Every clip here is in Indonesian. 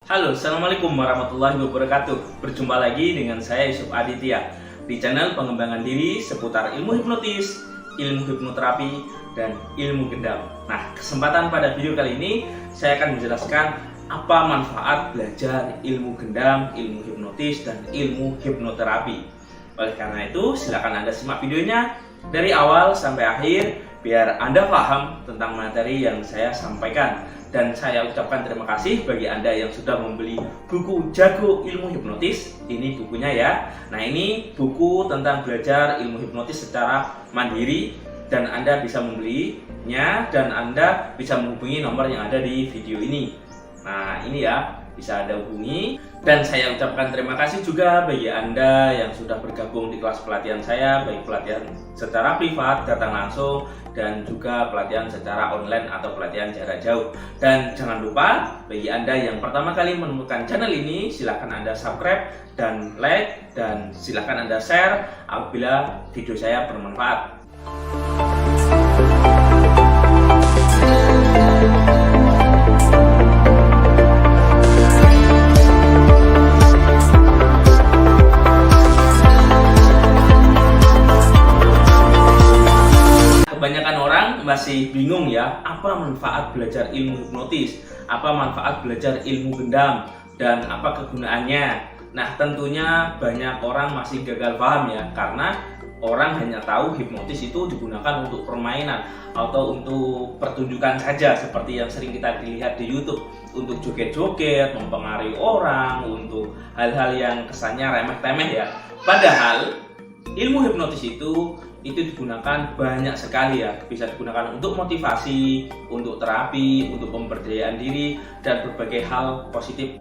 Halo, Assalamualaikum warahmatullahi wabarakatuh. Berjumpa lagi dengan saya Yusuf Aditya di channel pengembangan diri seputar ilmu hipnotis, ilmu hipnoterapi, dan ilmu gendam. Nah, kesempatan pada video kali ini saya akan menjelaskan apa manfaat belajar ilmu gendam, ilmu hipnotis, dan ilmu hipnoterapi. Oleh karena itu, silakan Anda simak videonya dari awal sampai akhir biar Anda paham tentang materi yang saya sampaikan. Dan saya ucapkan terima kasih bagi Anda yang sudah membeli buku Jago Ilmu Hipnotis. Ini bukunya ya. Nah, ini buku tentang belajar ilmu hipnotis secara mandiri, dan Anda bisa membelinya dan Anda bisa menghubungi nomor yang ada di video ini. Nah, ini ya, bisa Anda hubungi. Dan saya ucapkan terima kasih juga bagi Anda yang sudah bergabung di kelas pelatihan saya, baik pelatihan secara privat, datang langsung, dan juga pelatihan secara online atau pelatihan jarak jauh. Dan jangan lupa, bagi Anda yang pertama kali menemukan channel ini, silahkan Anda subscribe dan like, dan silahkan Anda share apabila video saya bermanfaat. Kebanyakan orang masih bingung ya, apa manfaat belajar ilmu hipnotis, apa manfaat belajar ilmu gendam, dan apa kegunaannya. Nah, tentunya banyak orang masih gagal paham ya, karena orang hanya tahu hipnotis itu digunakan untuk permainan atau untuk pertunjukan saja, seperti yang sering kita lihat di YouTube, untuk joget-joget, mempengaruhi orang, untuk hal-hal yang kesannya remeh-temeh ya. Padahal ilmu hipnotis itu digunakan banyak sekali ya, bisa digunakan untuk motivasi, untuk terapi, untuk pemberdayaan diri, dan berbagai hal positif.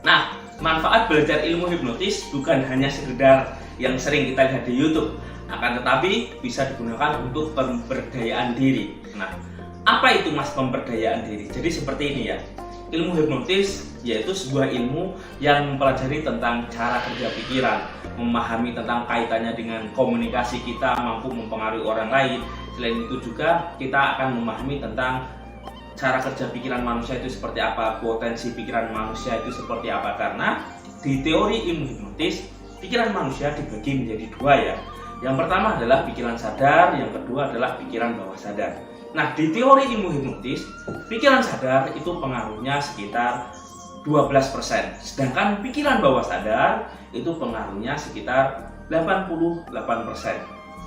Nah, manfaat belajar ilmu hipnotis bukan hanya sekedar yang sering kita lihat di YouTube, akan tetapi bisa digunakan untuk pemberdayaan diri. Nah, apa itu mas pemberdayaan diri? Jadi seperti ini ya, ilmu hipnotis yaitu sebuah ilmu yang mempelajari tentang cara kerja pikiran, memahami tentang kaitannya dengan komunikasi kita, mampu mempengaruhi orang lain. Selain itu juga kita akan memahami tentang cara kerja pikiran manusia itu seperti apa, potensi pikiran manusia itu seperti apa. Karena di teori ilmu hipnotis, pikiran manusia dibagi menjadi dua ya. Yang pertama adalah pikiran sadar, yang kedua adalah pikiran bawah sadar. Nah, di teori ilmu hipnotis, pikiran sadar itu pengaruhnya sekitar 12%, sedangkan pikiran bawah sadar itu pengaruhnya sekitar 88%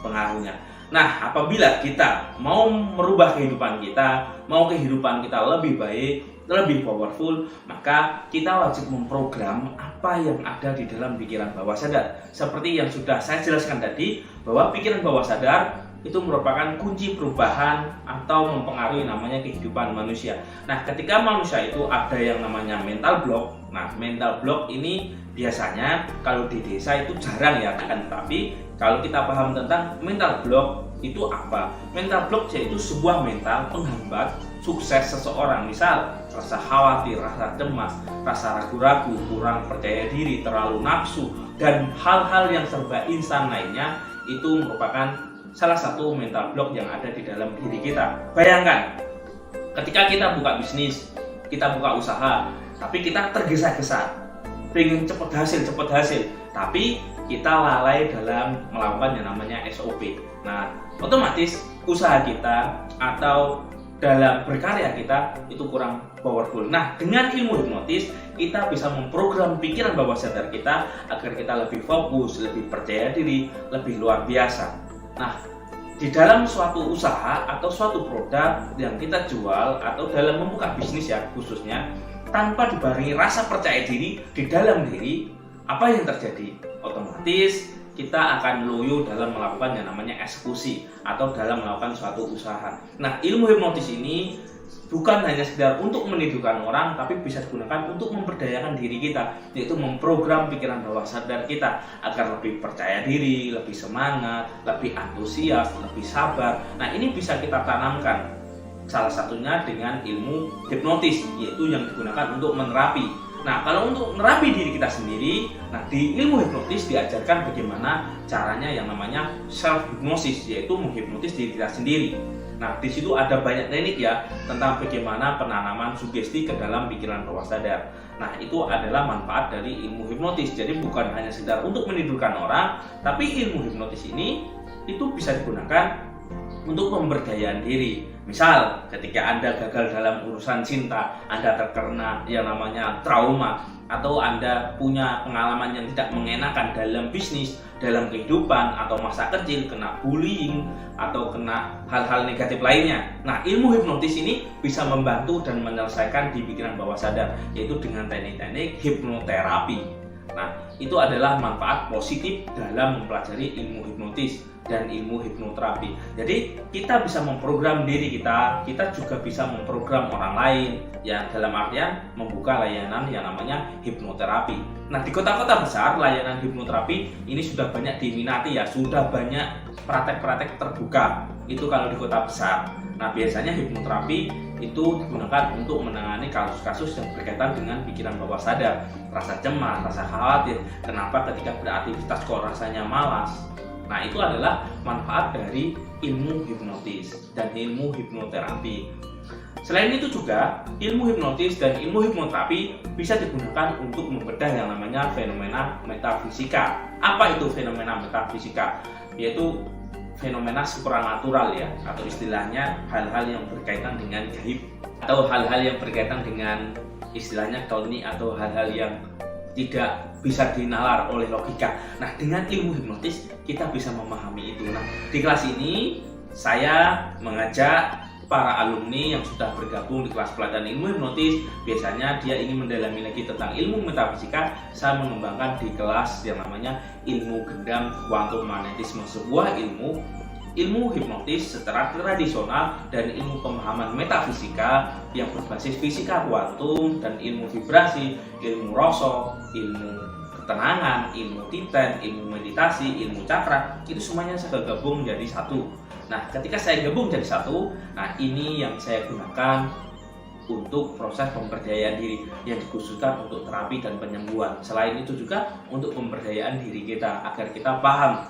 pengaruhnya. Nah, apabila kita mau merubah kehidupan kita, mau kehidupan kita lebih baik, lebih powerful, maka kita wajib memprogram apa yang ada di dalam pikiran bawah sadar. Seperti yang sudah saya jelaskan tadi, bahwa pikiran bawah sadar itu merupakan kunci perubahan atau mempengaruhi namanya kehidupan manusia. Nah, ketika manusia itu ada yang namanya mental block. Nah, mental block ini biasanya kalau di desa itu jarang ya, kan? Tapi kalau kita paham tentang mental block itu apa? Mental block yaitu sebuah mental penghambat sukses seseorang. Misal rasa khawatir, rasa cemas, rasa ragu-ragu, kurang percaya diri, terlalu nafsu, dan hal-hal yang serba instan lainnya, itu merupakan salah satu mental block yang ada di dalam diri kita. Bayangkan, ketika kita buka bisnis, kita buka usaha, tapi kita tergesa-gesa, pengen cepat hasil, tapi kita lalai dalam melakukan yang namanya SOP. Nah, otomatis usaha kita atau dalam berkarya kita itu kurang powerful. Nah, dengan ilmu hipnotis, kita bisa memprogram pikiran bawah sadar kita agar kita lebih fokus, lebih percaya diri, lebih luar biasa. Nah, di dalam suatu usaha atau suatu produk yang kita jual atau dalam membuka bisnis ya khususnya, tanpa dibarengi rasa percaya diri di dalam diri, apa yang terjadi? Otomatis kita akan loyo dalam melakukan yang namanya eksekusi atau dalam melakukan suatu usaha. Nah, ilmu hipnotis ini bukan hanya sekedar untuk menidurkan orang, tapi bisa digunakan untuk memberdayakan diri kita, yaitu memprogram pikiran bawah sadar kita agar lebih percaya diri, lebih semangat, lebih antusias, lebih sabar. Nah, ini bisa kita tanamkan, salah satunya dengan ilmu hipnotis, yaitu yang digunakan untuk menerapi. Nah, kalau untuk menerapi diri kita sendiri, nah di ilmu hipnotis diajarkan bagaimana caranya yang namanya self hipnosis, yaitu menghipnotis diri kita sendiri. Nah, di situ ada banyak teknik ya tentang bagaimana penanaman sugesti ke dalam pikiran bawah sadar. Nah, itu adalah manfaat dari ilmu hipnotis. Jadi bukan hanya sekedar untuk menidurkan orang, tapi ilmu hipnotis ini itu bisa digunakan untuk pemberdayaan diri. Misal, ketika Anda gagal dalam urusan cinta, Anda terkena yang namanya trauma, atau Anda punya pengalaman yang tidak mengenakan dalam bisnis, dalam kehidupan, atau masa kecil, kena bullying, atau kena hal-hal negatif lainnya. Nah, ilmu hipnotis ini bisa membantu dan menyelesaikan di pikiran bawah sadar, yaitu dengan teknik-teknik hipnoterapi. Nah, itu adalah manfaat positif dalam mempelajari ilmu hipnotis dan ilmu hipnoterapi. Jadi kita bisa memprogram diri kita juga bisa memprogram orang lain, yang dalam artian membuka layanan yang namanya hipnoterapi. Nah, di kota-kota besar layanan hipnoterapi ini sudah banyak diminati ya, sudah banyak praktek-praktek terbuka. Itu kalau di kota besar. Nah, biasanya hipnoterapi itu digunakan untuk menangani kasus-kasus yang berkaitan dengan pikiran bawah sadar, rasa cemas, rasa khawatir, kenapa ketika beraktivitas kok rasanya malas. Nah, itu adalah manfaat dari ilmu hipnotis dan ilmu hipnoterapi. Selain itu juga, ilmu hipnotis dan ilmu hipnoterapi bisa digunakan untuk membedah yang namanya fenomena metafisika. Apa itu fenomena metafisika? Yaitu fenomena supranatural ya, atau istilahnya hal-hal yang berkaitan dengan gaib, atau hal-hal yang berkaitan dengan istilahnya kauni, atau hal-hal yang tidak bisa dinalar oleh logika. Nah, dengan ilmu hipnotis kita bisa memahami itu. Nah, di kelas ini saya mengajak para alumni yang sudah bergabung di kelas pelatihan ilmu hipnotis. Biasanya dia ingin mendalami lagi tentang ilmu metafisika. Saya mengembangkan di kelas yang namanya ilmu gendam kuantum magnetisme, sebuah ilmu hipnotis secara tradisional dan ilmu pemahaman metafisika yang berbasis fisika kuantum dan ilmu vibrasi, ilmu rasa, ilmu ketenangan, ilmu titen, ilmu meditasi, ilmu cakra. Itu semuanya saya gabung menjadi satu. Nah, ketika saya gabung jadi satu, nah ini yang saya gunakan untuk proses pemberdayaan diri yang dikhususkan untuk terapi dan penyembuhan. Selain itu juga untuk pemberdayaan diri kita agar kita paham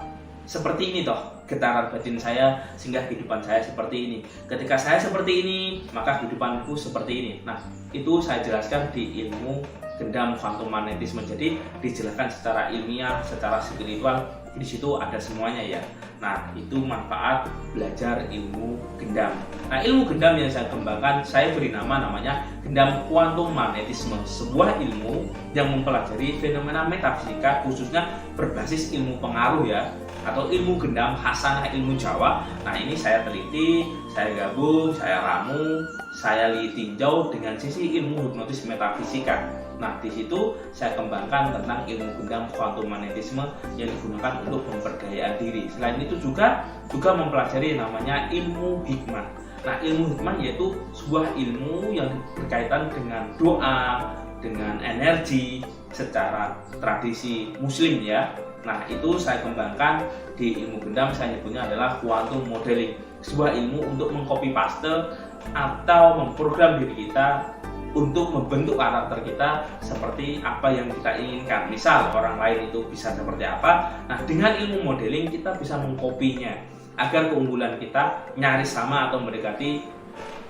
seperti ini toh getaran batin saya sehingga kehidupan saya seperti ini. Ketika saya seperti ini, maka kehidupanku seperti ini. Nah, itu saya jelaskan di ilmu gendam kuantum magnetisme. Jadi dijelaskan secara ilmiah, secara spiritual. Di situ ada semuanya ya. Nah, itu manfaat belajar ilmu gendam. Nah, ilmu gendam yang saya kembangkan, saya beri namanya gendam kuantum magnetisme, sebuah ilmu yang mempelajari fenomena metafisika khususnya berbasis ilmu pengaruh ya, atau ilmu gendam hasanah ilmu Jawa. Nah, ini saya teliti, saya gabung, saya ramu, saya tinjau dengan sisi ilmu hipnotis metafisika. Nah, di situ saya kembangkan tentang ilmu gendam kuantum magnetisme yang digunakan untuk pemberdayaan diri. Selain itu juga mempelajari namanya ilmu hikmah. Nah, ilmu hikmah yaitu sebuah ilmu yang berkaitan dengan doa, dengan energi secara tradisi muslim ya. Nah, itu saya kembangkan di ilmu gendam, saya nyebutnya adalah quantum modeling. Sebuah ilmu untuk mengcopy paste atau memprogram diri kita untuk membentuk karakter kita seperti apa yang kita inginkan. Misal orang lain itu bisa seperti apa, nah dengan ilmu modeling kita bisa mengkopinya agar keunggulan kita nyaris sama atau mendekati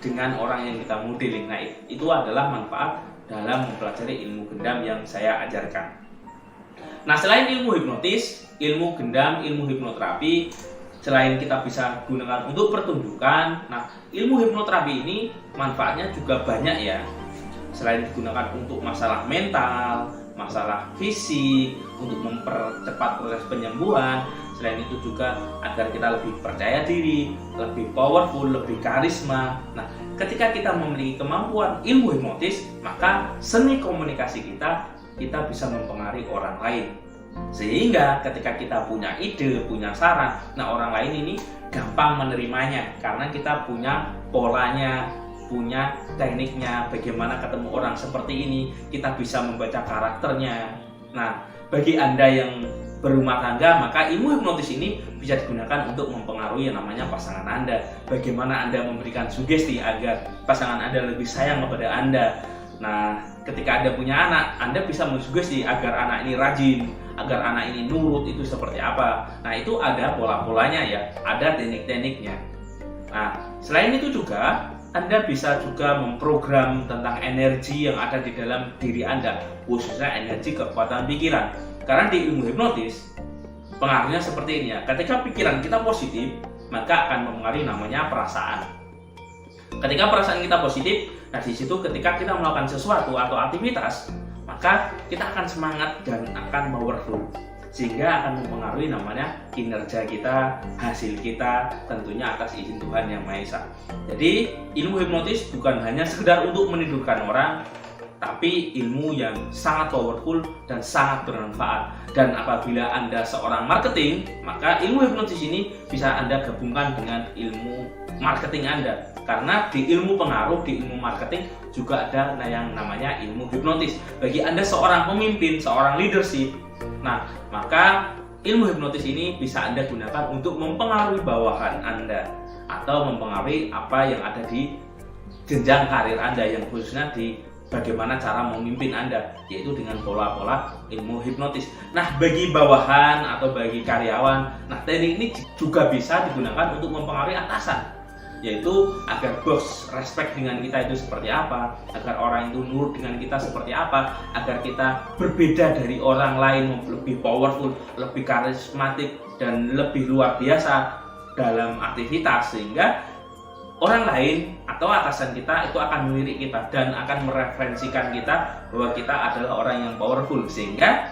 dengan orang yang kita modeling. Nah, itu adalah manfaat dalam mempelajari ilmu gendam yang saya ajarkan. Nah, selain ilmu hipnotis, ilmu gendam, ilmu hipnoterapi, selain kita bisa gunakan untuk pertunjukan, nah ilmu hipnoterapi ini manfaatnya juga banyak ya. Selain digunakan untuk masalah mental, masalah fisik, untuk mempercepat proses penyembuhan, selain itu juga agar kita lebih percaya diri, lebih powerful, lebih karisma. Nah, ketika kita memiliki kemampuan ilmu hipnotis, maka seni komunikasi kita bisa mempengaruhi orang lain. Sehingga ketika kita punya ide, punya saran, nah orang lain ini gampang menerimanya karena kita punya polanya, punya tekniknya, bagaimana ketemu orang seperti ini, kita bisa membaca karakternya. Nah, bagi Anda yang berumah tangga, maka ilmu hipnotis ini bisa digunakan untuk mempengaruhi yang namanya pasangan Anda. Bagaimana Anda memberikan sugesti agar pasangan Anda lebih sayang kepada Anda. Nah, ketika Anda punya anak, Anda bisa mensugesti agar anak ini rajin, agar anak ini nurut, itu seperti apa. Nah, itu ada pola-polanya ya, ada teknik-tekniknya. Nah, selain itu juga Anda bisa juga memprogram tentang energi yang ada di dalam diri Anda, khususnya energi kekuatan pikiran. Karena di ilmu hipnotis, pengaruhnya seperti ini ya. Ketika pikiran kita positif, maka akan mempengaruhi namanya perasaan. Ketika perasaan kita positif, nah di situ ketika kita melakukan sesuatu atau aktivitas, maka kita akan semangat dan akan powerful, sehingga akan mempengaruhi namanya kinerja kita, hasil kita, tentunya atas izin Tuhan Yang Maha Esa. Jadi ilmu hipnotis bukan hanya sekedar untuk menidurkan orang, tapi ilmu yang sangat powerful dan sangat bermanfaat. Dan apabila Anda seorang marketing, maka ilmu hipnotis ini bisa Anda gabungkan dengan ilmu marketing Anda. Karena di ilmu pengaruh, di ilmu marketing juga ada yang namanya ilmu hipnotis. Bagi Anda seorang pemimpin, seorang leadership, nah maka ilmu hipnotis ini bisa Anda gunakan untuk mempengaruhi bawahan Anda atau mempengaruhi apa yang ada di jenjang karir Anda, yang khususnya di bagaimana cara memimpin Anda, yaitu dengan pola-pola ilmu hipnotis. Nah, bagi bawahan atau bagi karyawan, nah teknik ini juga bisa digunakan untuk mempengaruhi atasan, yaitu agar bos respect dengan kita itu seperti apa, agar orang itu nurut dengan kita seperti apa, agar kita berbeda dari orang lain, lebih powerful, lebih karismatik, dan lebih luar biasa dalam aktivitas, sehingga orang lain atau atasan kita itu akan melirik kita dan akan mereferensikan kita bahwa kita adalah orang yang powerful, sehingga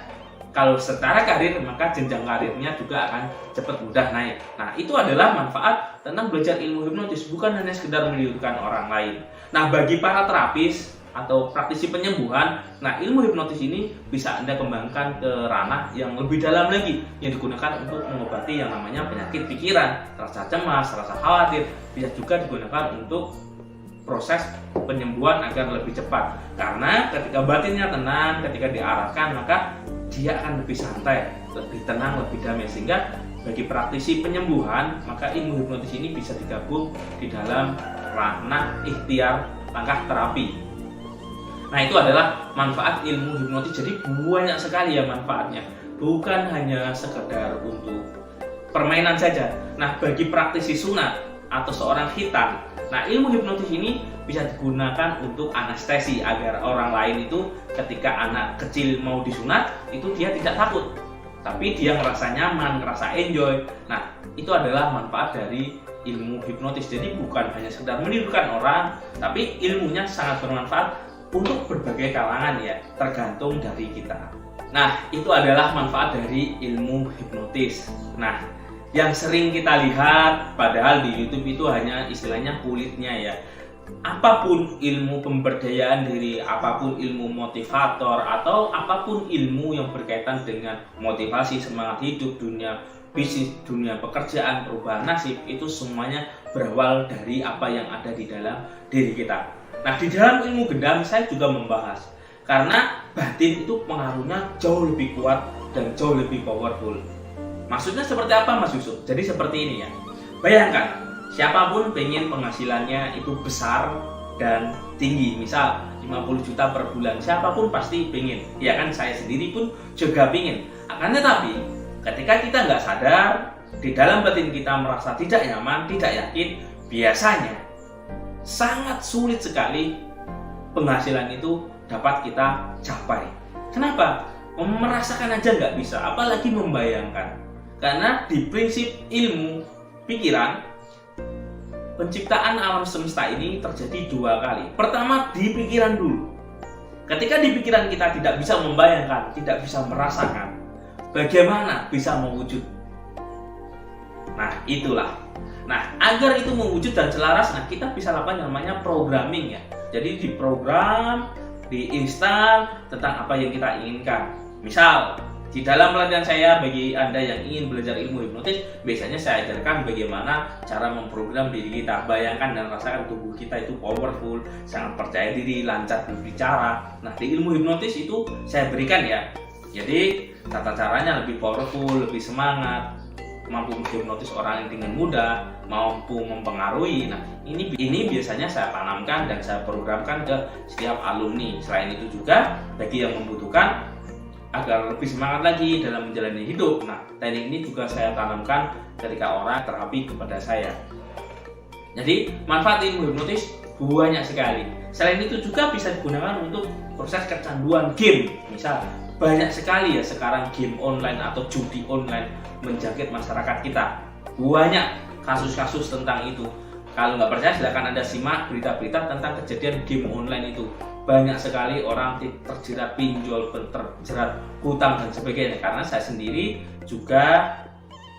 kalau secara karir maka jenjang karirnya juga akan cepat mudah naik. Nah, itu adalah manfaat tentang belajar ilmu hipnotis, bukan hanya sekedar menidurkan orang lain. Nah, bagi para terapis atau praktisi penyembuhan, nah ilmu hipnotis ini bisa Anda kembangkan ke ranah yang lebih dalam lagi, yang digunakan untuk mengobati yang namanya penyakit pikiran, rasa cemas, rasa khawatir. Bisa juga digunakan untuk proses penyembuhan agar lebih cepat. Karena ketika batinnya tenang, ketika diarahkan, maka dia akan lebih santai, lebih tenang, lebih damai. Sehingga bagi praktisi penyembuhan, maka ilmu hipnotis ini bisa digabung di dalam ranah ikhtiar langkah terapi. Nah, itu adalah manfaat ilmu hipnotis. Jadi banyak sekali ya manfaatnya, bukan hanya sekedar untuk permainan saja. Nah, bagi praktisi sunat atau seorang khitan, nah ilmu hipnotis ini bisa digunakan untuk anestesi, agar orang lain itu ketika anak kecil mau disunat itu dia tidak takut, tapi dia ngerasa nyaman, ngerasa enjoy. Nah, itu adalah manfaat dari ilmu hipnotis. Jadi bukan hanya sekedar menidurkan orang, tapi ilmunya sangat bermanfaat untuk berbagai kalangan ya, tergantung dari kita. Nah, itu adalah manfaat dari ilmu hipnotis. Nah, yang sering kita lihat padahal di YouTube itu hanya istilahnya kulitnya ya. Apapun ilmu pemberdayaan diri, apapun ilmu motivator, atau apapun ilmu yang berkaitan dengan motivasi, semangat hidup, dunia bisnis, dunia pekerjaan, perubahan nasib, itu semuanya berawal dari apa yang ada di dalam diri kita. Nah, di dalam ilmu gendam saya juga membahas, karena batin itu pengaruhnya jauh lebih kuat dan jauh lebih powerful. Maksudnya seperti apa, Mas Yusuf? Jadi seperti ini ya. Bayangkan, siapapun pengen penghasilannya itu besar dan tinggi, misal 50 juta per bulan, siapapun pasti pengen. Ya kan, saya sendiri pun juga pengen. Akan tetapi, ketika kita nggak sadar, di dalam batin kita merasa tidak nyaman, tidak yakin, biasanya sangat sulit sekali penghasilan itu dapat kita capai. Kenapa? Merasakan aja nggak bisa, apalagi membayangkan. Karena di prinsip ilmu pikiran, penciptaan alam semesta ini terjadi dua kali. Pertama, di pikiran dulu. Ketika di pikiran kita tidak bisa membayangkan, tidak bisa merasakan, bagaimana bisa mewujud? Nah, itulah. Nah, agar itu mewujud dan selaras, nah kita bisa lakukan yang namanya programming ya. Jadi diprogram, diinstal tentang apa yang kita inginkan. Misal, di dalam pelatihan saya bagi Anda yang ingin belajar ilmu hipnotis, biasanya saya ajarkan bagaimana cara memprogram diri kita. Bayangkan dan rasakan tubuh kita itu powerful, sangat percaya diri, lancar berbicara. Nah, di ilmu hipnotis itu saya berikan ya. Jadi, tata caranya lebih powerful, lebih semangat, mampu menghipnotis orang dengan mudah, mampu mempengaruhi. Nah, ini biasanya saya tanamkan dan saya programkan ke setiap alumni. Selain itu juga bagi yang membutuhkan agar lebih semangat lagi dalam menjalani hidup. Nah, teknik ini juga saya tanamkan ketika orang terapi kepada saya. Jadi manfaat ilmu hipnotis banyak sekali. Selain itu juga bisa digunakan untuk proses kecanduan game. Misal banyak sekali ya sekarang game online atau judi online menjangkit masyarakat kita. Banyak kasus-kasus tentang itu. Kalau nggak percaya silahkan Anda simak berita-berita tentang kejadian game online itu. Banyak sekali orang terjerat pinjol, terjerat hutang dan sebagainya. Karena saya sendiri juga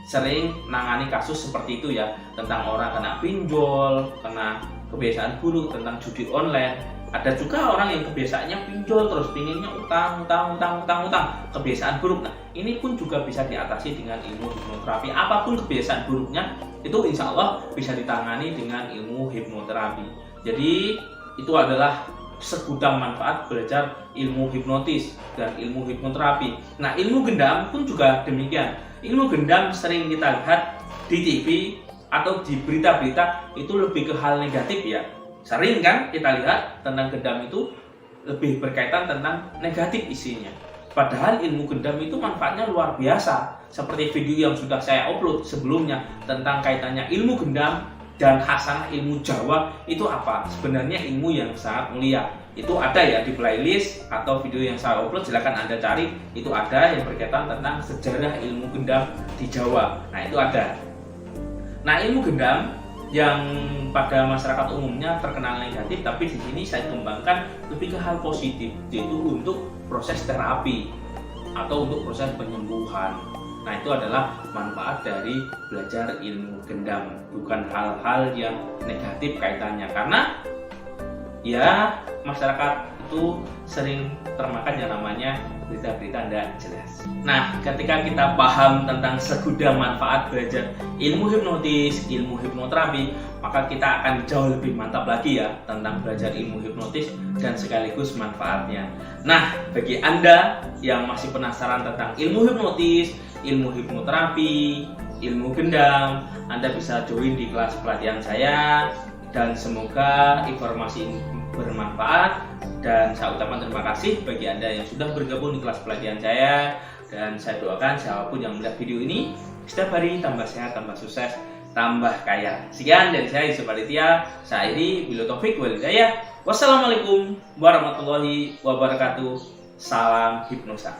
sering nangani kasus seperti itu ya, tentang orang kena pinjol, kena kebiasaan buruk, tentang judi online. Ada juga orang yang kebiasaannya pinjol terus pinginnya utang, kebiasaan buruk. Nah, ini pun juga bisa diatasi dengan ilmu hipnoterapi. Apapun kebiasaan buruknya itu insya Allah bisa ditangani dengan ilmu hipnoterapi. Jadi itu adalah segudang manfaat belajar ilmu hipnotis dan ilmu hipnoterapi. Nah, ilmu gendam pun juga demikian. Ilmu gendam sering kita lihat di TV atau di berita-berita itu lebih ke hal negatif ya. Sering kan kita lihat tentang gendam itu lebih berkaitan tentang negatif isinya. Padahal ilmu gendam itu manfaatnya luar biasa. Seperti video yang sudah saya upload sebelumnya tentang kaitannya ilmu gendam dan hasanah ilmu Jawa itu apa? Sebenarnya ilmu yang sangat mulia. Itu ada ya di playlist atau video yang saya upload, silakan Anda cari. Itu ada yang berkaitan tentang sejarah ilmu gendam di Jawa. Nah, itu ada. Nah, ilmu gendam yang pada masyarakat umumnya terkenal negatif, tapi di sini saya kembangkan lebih ke hal positif, yaitu untuk proses terapi atau untuk proses penyembuhan. Nah, itu adalah manfaat dari belajar ilmu gendam, bukan hal-hal yang negatif kaitannya. Karena ya masyarakat itu sering termakan yang namanya berita-berita tidak jelas. Nah, ketika kita paham tentang segudang manfaat belajar ilmu hipnotis, ilmu hipnoterapi, maka kita akan jauh lebih mantap lagi ya tentang belajar ilmu hipnotis dan sekaligus manfaatnya. Nah, bagi Anda yang masih penasaran tentang ilmu hipnotis, ilmu hipnoterapi, ilmu gendam, Anda bisa join di kelas pelatihan saya. Dan semoga informasi ini bermanfaat, dan saya ucapkan terima kasih bagi Anda yang sudah bergabung di kelas pelatihan saya, dan saya doakan siapapun yang melihat video ini setiap hari tambah sehat, tambah sukses, tambah kaya. Sekian dari saya Yusuf Aditya, saya ini Bilu Taufik Walidaya. Wassalamualaikum warahmatullahi wabarakatuh. Salam hipnosa.